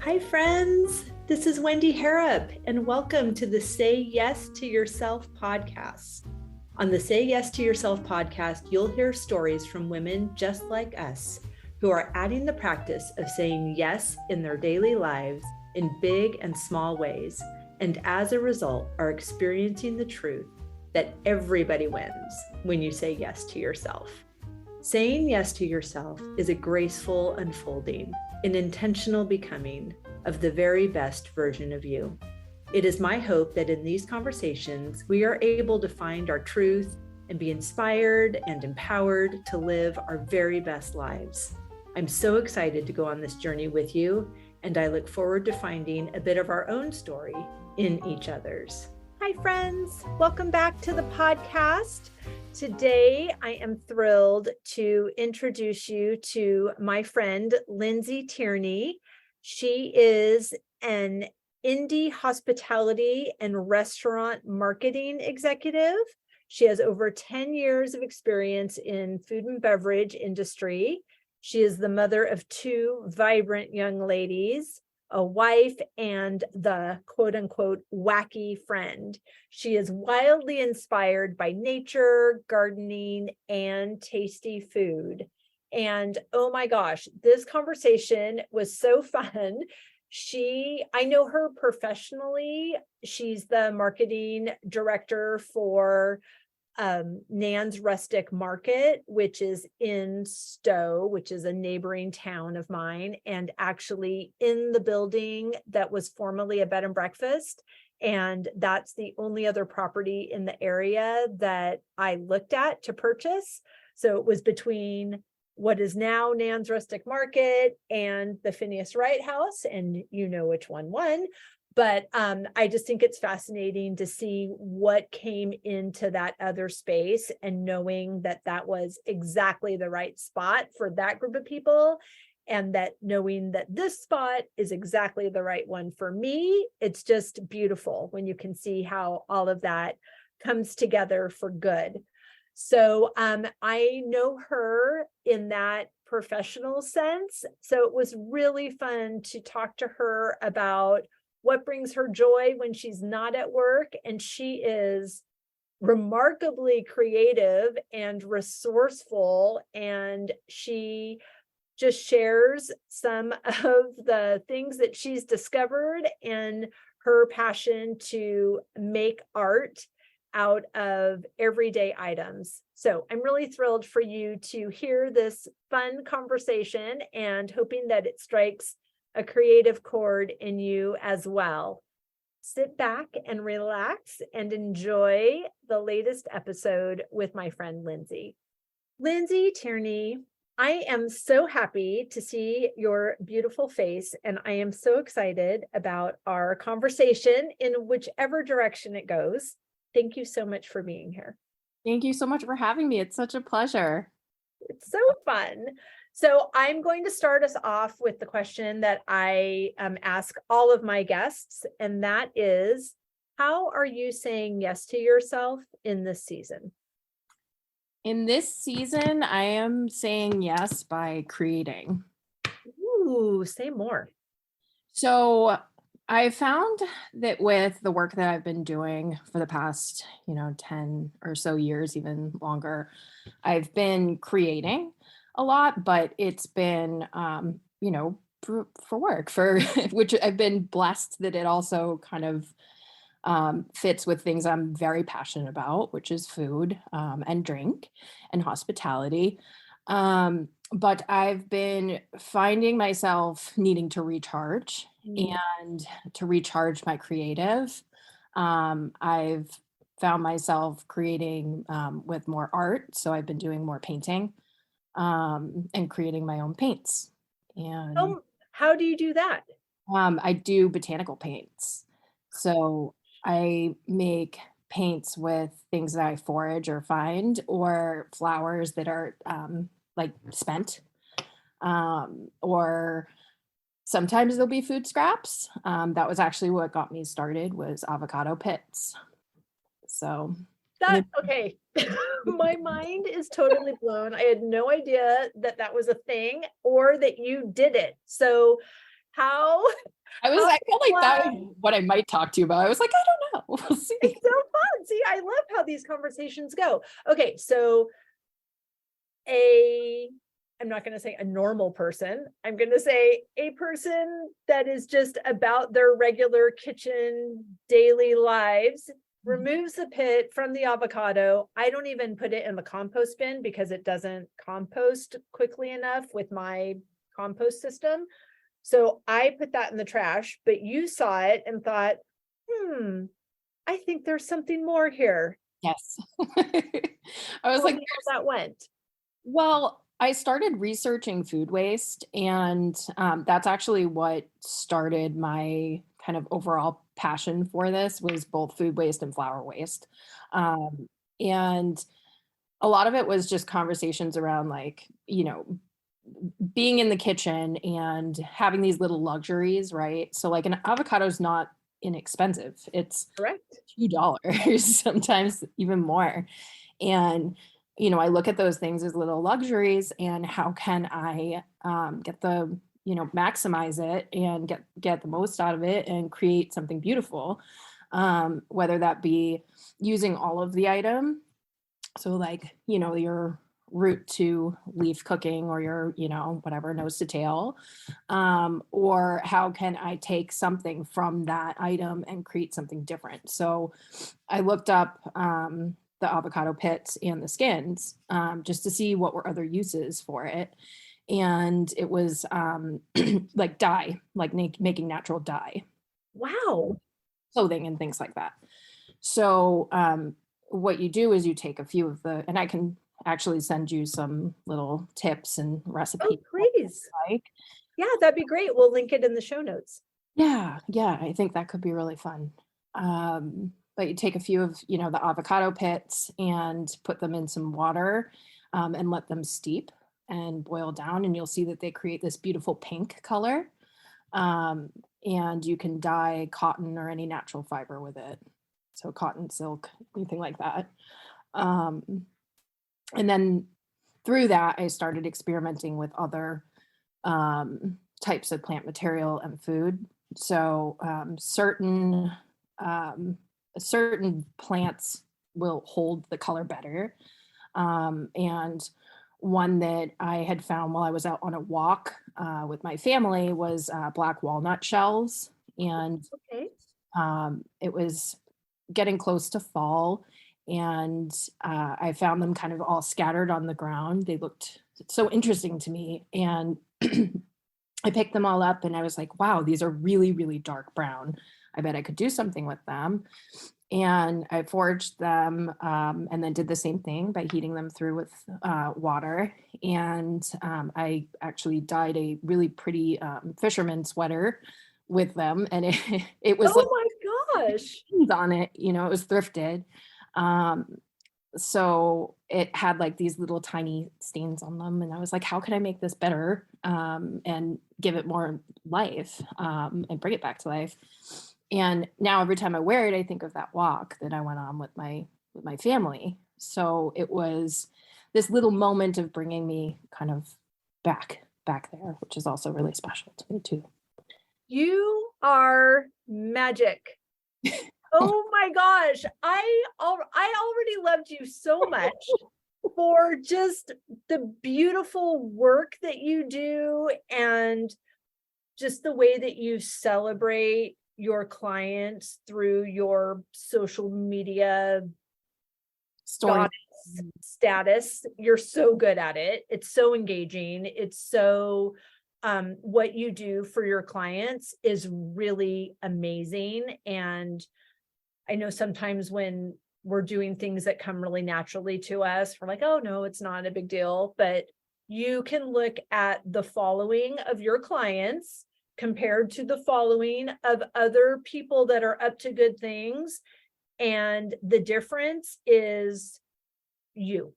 Hi, friends. This is Wendy Harrop, and welcome to the Say Yes to Yourself podcast. On the Say Yes to Yourself podcast, you'll hear stories from women just like us who are adding the practice of saying yes in their daily lives in big and small ways, and as a result, are experiencing the truth that everybody wins when you say yes to yourself. Saying yes to yourself is a graceful unfolding, an intentional becoming of the very best version of you. It is my hope that in these conversations, we are able to find our truth and be inspired and empowered to live our very best lives. I'm so excited to go on this journey with you, and I look forward to finding a bit of our own story in each other's. Hi, friends. Welcome back to the podcast. Today, I am thrilled to introduce you to my friend, Lindsey Tierney. She is an indie hospitality and restaurant marketing executive. She has over 10 years of experience in food and beverage industry. She is the mother of two vibrant young ladies, a wife, and the quote unquote wacky friend. She is wildly inspired by nature, gardening, and tasty food. And oh my gosh, this conversation was so fun. I know her professionally. She's the marketing director for Nan's Rustic Market, which is in Stowe, which is a neighboring town of mine, and actually in the building that was formerly a bed and breakfast. And that's the only other property in the area that I looked at to purchase. So it was between what is now Nan's Rustic Market and the Phineas Wright House, and you know which one won. But I just think it's fascinating to see what came into that other space, and knowing that that was exactly the right spot for that group of people, and that knowing that this spot is exactly the right one for me. It's just beautiful when you can see how all of that comes together for good. So I know her in that professional sense. So it was really fun to talk to her about what brings her joy when she's not at work. And she is remarkably creative and resourceful. And she just shares some of the things that she's discovered and her passion to make art out of everyday items. So I'm really thrilled for you to hear this fun conversation, and hoping that it strikes a creative chord in you as well. Sit back and relax and enjoy the latest episode with my friend Lindsey. Lindsey Tierney, I am so happy to see your beautiful face, and I am so excited about our conversation in whichever direction it goes. Thank you so much for being here. Thank you so much for having me. It's such a pleasure. It's so fun. So I'm going to start us off with the question that I ask all of my guests, and that is, how are you saying yes to yourself in this season? In this season, I am saying yes by creating. Ooh, say more. So I found that with the work that I've been doing for the past, 10 or so years, even longer, I've been creating a lot, but it's been, for work, for which I've been blessed that it also kind of fits with things I'm very passionate about, which is food and drink and hospitality. But I've been finding myself needing to recharge and to recharge my creative. I've found myself creating with more art. So I've been doing more painting and creating my own paints. And how do you do that? I do botanical paints. So I make paints with things that I forage or find, or flowers that are like spent, or sometimes there'll be food scraps. That was actually what got me started, was avocado pits. So okay. My mind is totally blown. I had no idea that that was a thing, or that you did it. So how I felt like that was what I might talk to you about. I was like, I don't know. We'll see. It's so fun. See, I love how these conversations go. Okay, so I'm not going to say a normal person. I'm going to say a person that is just about their regular kitchen daily lives, removes the pit from the avocado. I don't even put it in the compost bin because it doesn't compost quickly enough with my compost system. So I put that in the trash, but you saw it and thought, I think there's something more here. Yes. I was Tell like, me how that went. well, I started researching food waste, and that's actually what started my kind of overall passion for this was both food waste and flower waste. And a lot of it was just conversations around like, being in the kitchen and having these little luxuries, right? So like an avocado is not inexpensive. It's Correct. $2, sometimes even more. And I look at those things as little luxuries, and how can I get the maximize it and get the most out of it and create something beautiful, whether that be using all of the item, so like your root to leaf cooking, or your whatever nose to tail, or how can I take something from that item and create something different. So I looked up the avocado pits and the skins, just to see what were other uses for it. And it was like dye, like making natural dye. Wow. Clothing and things like that. So what you do is you take a few of and I can actually send you some little tips and recipes. Oh, please. Like. Yeah, that'd be great. We'll link it in the show notes. Yeah, I think that could be really fun. But you take a few of, the avocado pits and put them in some water, and let them steep and boil down, and you'll see that they create this beautiful pink color. And you can dye cotton or any natural fiber with it. So cotton, silk, anything like that. And then through that, I started experimenting with other types of plant material and food. So certain plants will hold the color better. And one that I had found while I was out on a walk with my family was black walnut shells. And Okay. it was getting close to fall, and I found them kind of all scattered on the ground. They looked so interesting to me, and I picked them all up, and I was like, wow, these are really, really dark brown. I bet I could do something with them. And I foraged them, and then did the same thing by heating them through with water. And I actually dyed a really pretty fisherman sweater with them, and it was Oh my gosh. on it, it was thrifted. So it had like these little tiny stains on them, and I was like, how can I make this better, and give it more life, and bring it back to life? And now every time I wear it, I think of that walk that I went on with my family. So it was this little moment of bringing me kind of back there, which is also really special to me too. You are magic. Oh my gosh. I already loved you so much for just the beautiful work that you do, and just the way that you celebrate your clients through your social media Story. status. You're so good at it. It's so engaging. It's so what you do for your clients is really amazing. And I know sometimes when we're doing things that come really naturally to us, we're like, oh no, it's not a big deal. But you can look at the following of your clients compared to the following of other people that are up to good things. And the difference is you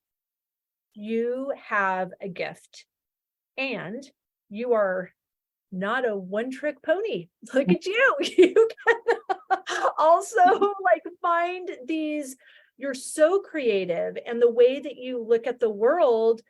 have a gift, and you are not a one-trick pony. Look at you. You can also like find these, you're so creative, and the way that you look at the world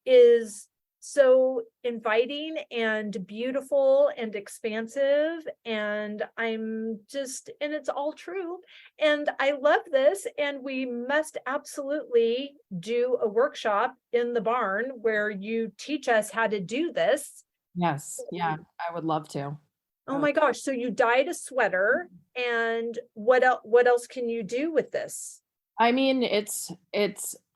is so inviting and beautiful and expansive. And and it's all true. And I love this. And we must absolutely do a workshop in the barn where you teach us how to do this. Yes. Yeah, I would love to. Oh my gosh. So you dyed a sweater, and what else can you do with this? I mean, it's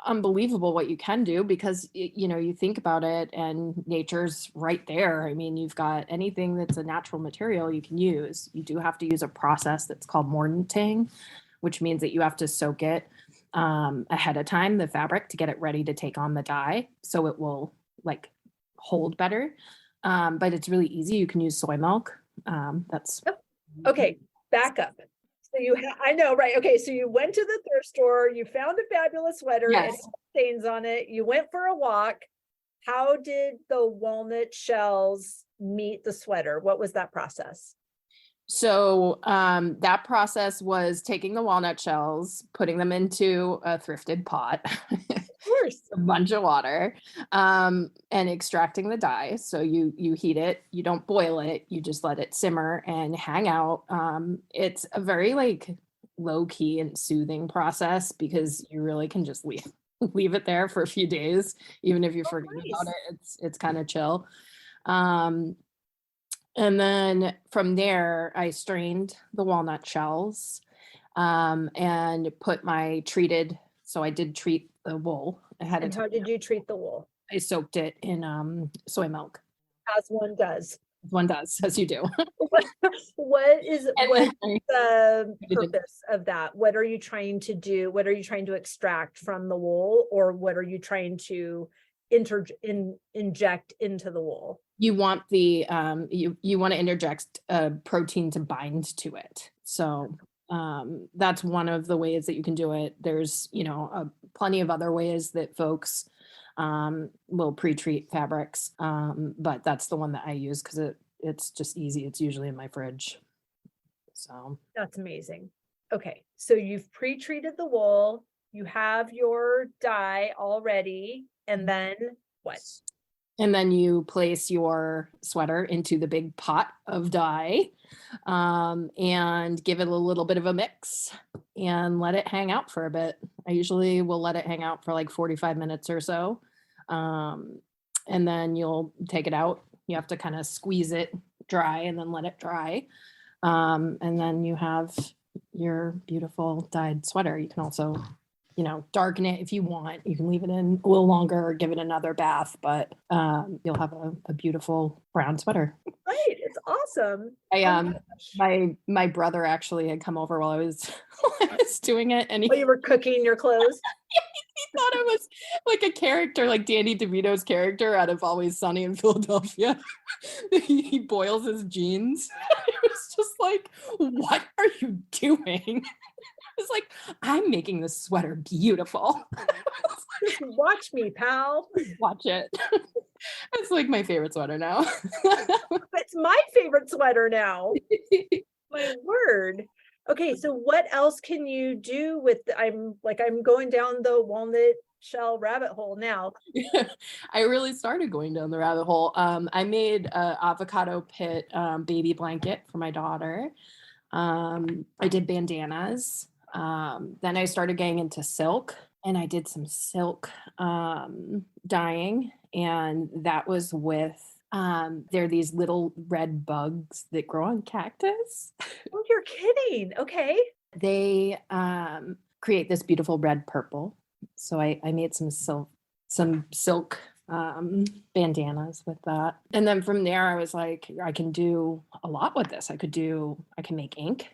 unbelievable what you can do because you think about it and nature's right there. I mean, you've got anything that's a natural material you can use. You do have to use a process that's called mortanting, which means that you have to soak it ahead of time, the fabric, to get it ready to take on the dye, so it will like hold better. But it's really easy. You can use soy milk. That's Okay, back up. So I know, right? Okay, so you went to the thrift store, you found a fabulous sweater, and it yes. had stains on it. You went for a walk. How did the walnut shells meet the sweater? What was that process? So that process was taking the walnut shells, putting them into a thrifted pot, Of course. a bunch of water, and extracting the dye. So you heat it, you don't boil it, you just let it simmer and hang out. It's a very like low key and soothing process because you really can just leave it there for a few days, even if you Oh, forget about nice. it. It's kind of chill. Um, and then from there, I strained the walnut shells and put my treated. So I did treat the wool ahead of And time. how did you treat the wool? I soaked it in soy milk. As one does. One does, as you do. And What then the I did purpose of that? What are you trying to do? What are you trying to extract from the wool, or what are you trying to inject into the wool? you want the you want to interject protein to bind to it. So that's one of the ways that you can do it. There's plenty of other ways that folks will pre-treat fabrics, but that's the one that I use because it's just easy. It's usually in my fridge. So That's amazing. Okay, so you've pre-treated the wool, you have your dye already, and then what? and then you place your sweater into the big pot of dye, and give it a little bit of a mix and let it hang out for a bit. I usually will let it hang out for like 45 minutes or so. And then you'll take it out. You have to kind of squeeze it dry and then let it dry. And then you have your beautiful dyed sweater. You can also darken it if you want. You can leave it in a little longer or give it another bath, but you'll have a beautiful brown sweater. Right, it's awesome. My brother actually had come over while I was while I was doing it, and While you were cooking your clothes. he thought it was like a character, like Danny DeVito's character out of Always Sunny in Philadelphia. He boils his jeans. It was just like, what are you doing? It's like, I'm making this sweater beautiful. Just watch me, pal. Watch it. It's like my favorite sweater now. It's my favorite sweater now. My word. Okay, so what else can you do with I'm going down the walnut shell rabbit hole now. I really started going down the rabbit hole. I made an avocado pit baby blanket for my daughter. I did bandanas. Then I started getting into silk, and I did some silk dyeing, and that was with there are these little red bugs that grow on cactus. Oh, you're kidding. Okay. They create this beautiful red purple. So I made some silk bandanas with that. And then from there I was like, I can do a lot with this. I can make ink.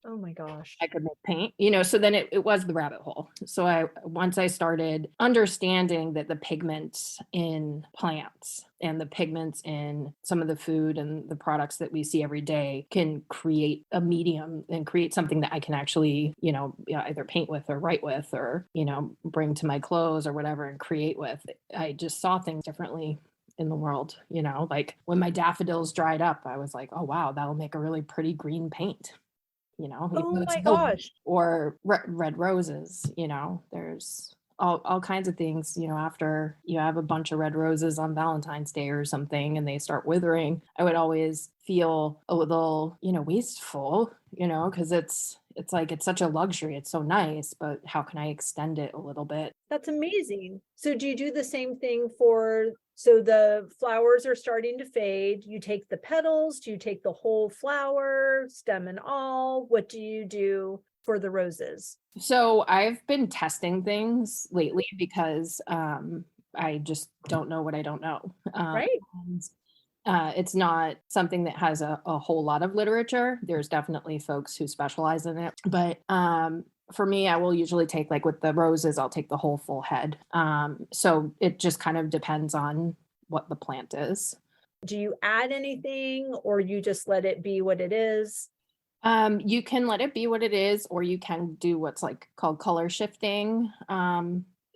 Oh my gosh. I could make paint, so then it was the rabbit hole. So once I started understanding that the pigments in plants and the pigments in some of the food and the products that we see every day can create a medium and create something that I can actually, either paint with or write with or, bring to my clothes or whatever and create with. I just saw things differently in the world, like when my daffodils dried up, I was like, oh wow, that'll make a really pretty green paint. Oh my gosh. Or red roses, there's all kinds of things, after you have a bunch of red roses on Valentine's Day or something and they start withering, I would always feel a little, wasteful, because it's like it's such a luxury. It's so nice, but how can I extend it a little bit? That's amazing. So do you do the same thing so the flowers are starting to fade, you take the petals, do you take the whole flower, stem and all? What do you do for the roses? So I've been testing things lately because I just don't know what I don't know. Right. And it's not something that has a whole lot of literature. There's definitely folks who specialize in it. But for me, I will usually take, like with the roses, I'll take the whole full head. So it just kind of depends on what the plant is. Do you add anything or you just let it be what it is? You can let it be what it is, or you can do what's like called color shifting,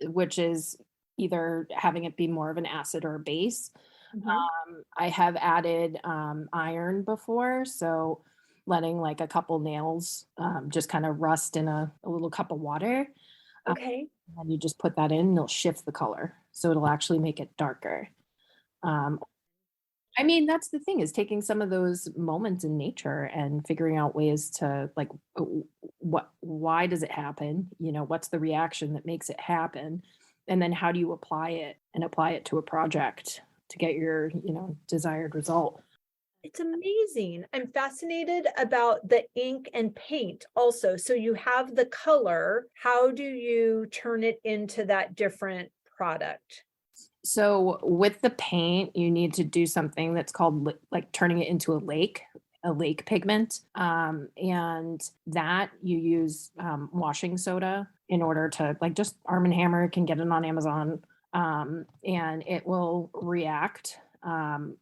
which is either having it be more of an acid or a base. Mhm. I have added iron before, so letting like a couple nails just kind of rust in a little cup of water. Okay. And you just put that in, and it'll shift the color, so it'll actually make it darker. Um, I mean, that's the thing is taking some of those moments in nature and figuring out ways to like why does it happen? What's the reaction that makes it happen? And then how do you apply it and apply it to a project to get your, desired result? It's amazing. I'm fascinated about the ink and paint also. So you have the color. How do you turn it into that different product? So with the paint, you need to do something that's called like turning it into a lake pigment. And that you use washing soda in order to like just Arm& and Hammer can get it on Amazon. And it will react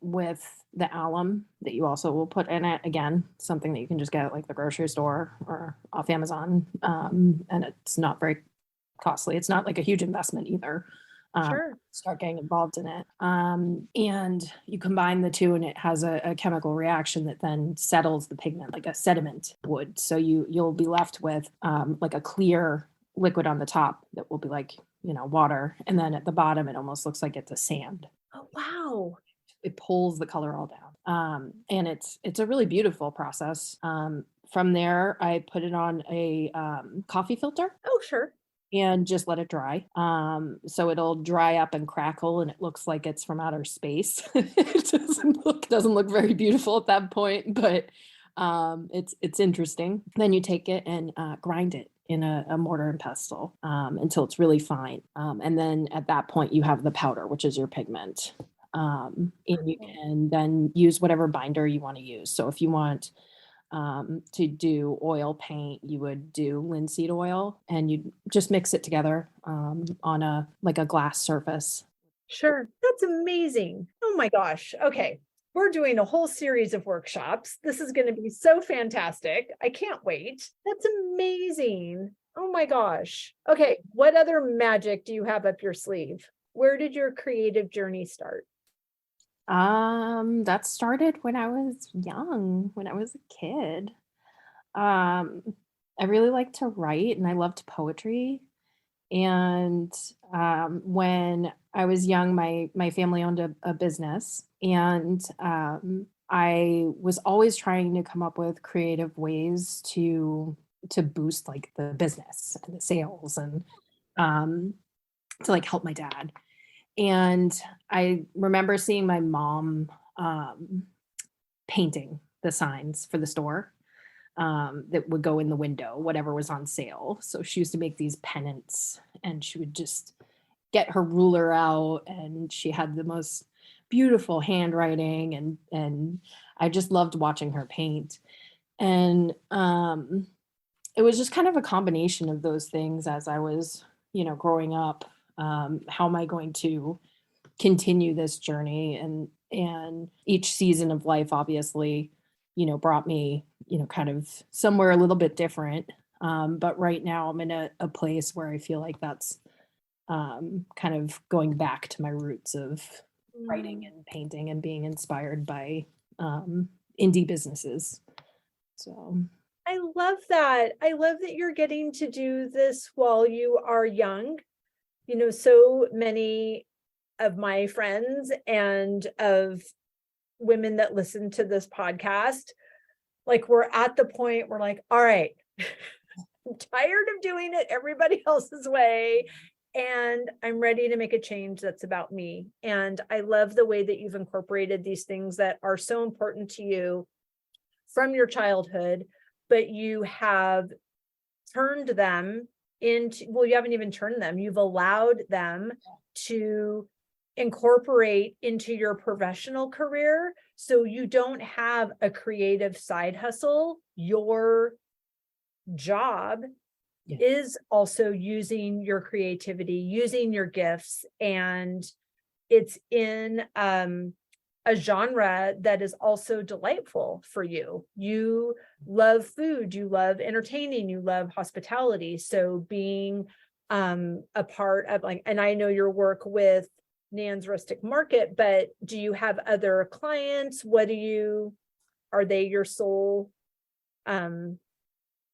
with the alum that you also will put in it. Again, something that you can just get at like the grocery store or off Amazon. And it's not very costly. It's not like a huge investment either. Sure. Start getting involved in it. And you combine the two, and it has a chemical reaction that then settles the pigment like a sediment would. So you'll be left with like a clear liquid on the top that will be like water, and then at the bottom it almost looks like it's a sand. Oh, wow. It pulls the color all down, and it's a really beautiful process. From there, I put it on a coffee filter Oh, sure. and just let it dry. So it'll dry up and crackle, and it looks like it's from outer space. It doesn't look very beautiful at that point, but it's interesting. Then you take it and grind it in a mortar and pestle until it's really fine. And then at that point, you have the powder, which is your pigment. And you can then use whatever binder you want to use. So if you want to do oil paint, you would do linseed oil and you'd just mix it together on a like a glass surface. Sure. That's amazing. Oh my gosh. Okay. We're doing a whole series of workshops. This is going to be so fantastic. I can't wait. That's amazing. Oh my gosh. Okay. What other magic do you have up your sleeve? Where did your creative journey start? That started when I was young, when I was a kid. Um, I really liked to write and I loved poetry. And when I was young, my family owned a business, and I was always trying to come up with creative ways to boost like the business and the sales and um, to like help my dad. And I remember seeing my mom painting the signs for the store that would go in the window, whatever was on sale. So she used to make these pennants and she would just get her ruler out and she had the most beautiful handwriting and I just loved watching her paint. And it was just kind of a combination of those things as I was, growing up. How am I going to continue this journey? And each season of life obviously brought me kind of somewhere a little bit different, but right now I'm in a place where I feel like that's kind of going back to my roots of writing Mm, and painting and being inspired by indie businesses. So I love that. I love that you're getting to do this while you are young. So many of my friends and of women that listen to this podcast, like we're at the point where like, all right, I'm tired of doing it everybody else's way. And I'm ready to make a change that's about me. And I love the way that you've incorporated these things that are so important to you from your childhood, but you have turned them into, well, you haven't even turned them, you've allowed them to incorporate into your professional career. So you don't have a creative side hustle. Your job is also using your creativity, using your gifts, and it's in a genre that is also delightful for you. You love food, you love entertaining, you love hospitality. So being a part of like, and I know your work with Nan's Rustic Market, but do you have other clients? Are they your sole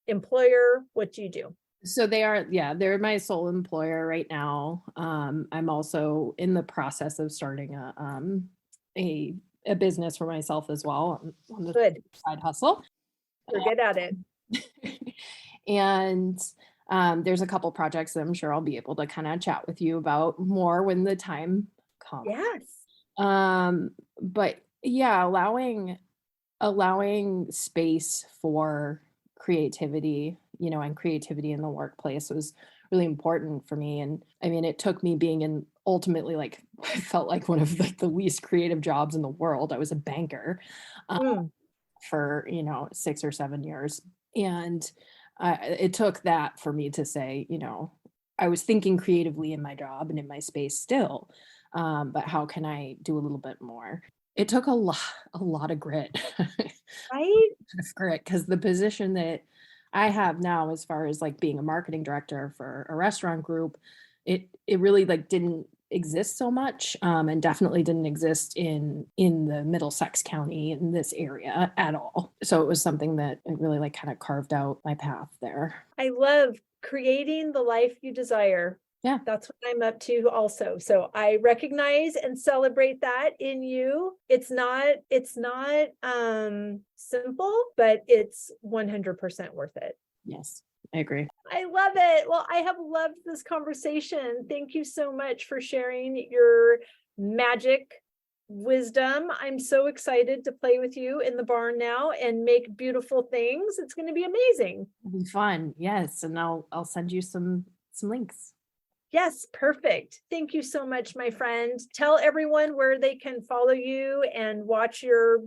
employer? What do you do? So they're my sole employer right now. I'm also in the process of starting a business for myself as well on the Good. side hustle. You're good at it. And there's a couple projects that I'm sure I'll be able to kind of chat with you about more when the time comes. Yes. But yeah, allowing space for creativity, and creativity in the workplace was really important for me. And I mean, it took me being in ultimately like, I felt like one of like the least creative jobs in the world. I was a banker for, 6 or 7 years. And it took that for me to say, I was thinking creatively in my job and in my space still. But how can I do a little bit more? It took a lot of grit. Right? Grit, because the position that I have now, as far as like being a marketing director for a restaurant group, it really like didn't exist so much, and definitely didn't exist in the Middlesex County in this area at all. So it was something that it really like kind of carved out my path there. I love creating the life you desire. Yeah. That's what I'm up to also. So I recognize and celebrate that in you. It's not simple, but it's 100% worth it. Yes, I agree. I love it. Well, I have loved this conversation. Thank you so much for sharing your magic wisdom. I'm so excited to play with you in the barn now and make beautiful things. It's going to be amazing. It'll be fun. Yes. And I'll send you some links. Yes, perfect. Thank you so much, my friend. Tell everyone where they can follow you and watch your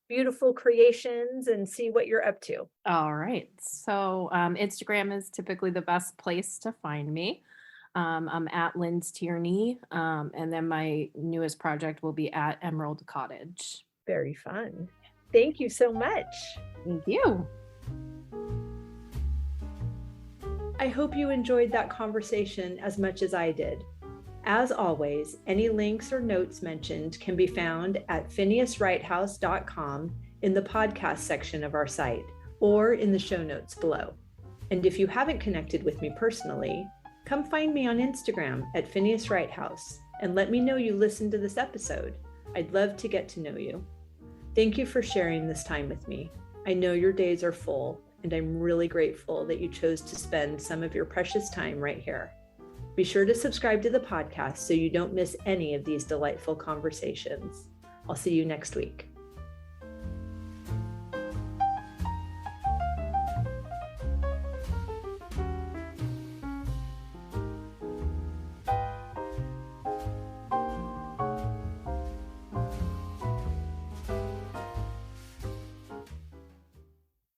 beautiful creations and see what you're up to. All right. So Instagram is typically the best place to find me. I'm at Lindsey Tierney. And then my newest project will be at Emerald Cottage. Very fun. Thank you so much. Thank you. I hope you enjoyed that conversation as much as I did. As always, any links or notes mentioned can be found at phineaswrighthouse.com in the podcast section of our site or in the show notes below. And if you haven't connected with me personally, come find me on Instagram at Phineas Wrighthouse and let me know you listened to this episode. I'd love to get to know you. Thank you for sharing this time with me. I know your days are full, and I'm really grateful that you chose to spend some of your precious time right here. Be sure to subscribe to the podcast so you don't miss any of these delightful conversations. I'll see you next week.